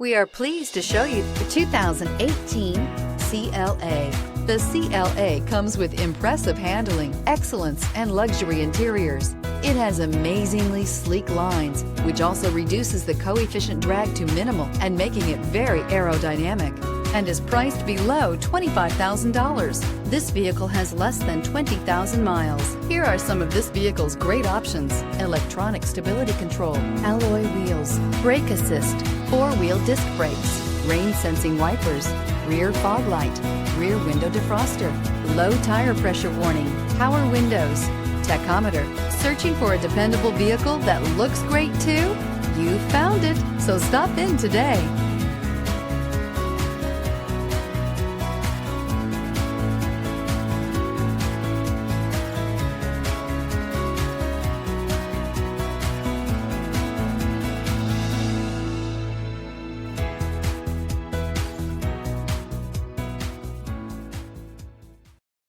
We are pleased to show you the 2018 CLA. The CLA comes with impressive handling, excellence, and luxury interiors. It has amazingly sleek lines, which also reduces the coefficient drag to minimal and making it very aerodynamic, and is priced below $25,000. This vehicle has less than 20,000 miles. Here are some of this vehicle's great options: electronic stability control, alloy wheels, brake assist, four-wheel disc brakes, rain sensing wipers, rear fog light, rear window defroster, low tire pressure warning, power windows, tachometer. Searching for a dependable vehicle that looks great too? You found it, so stop in today.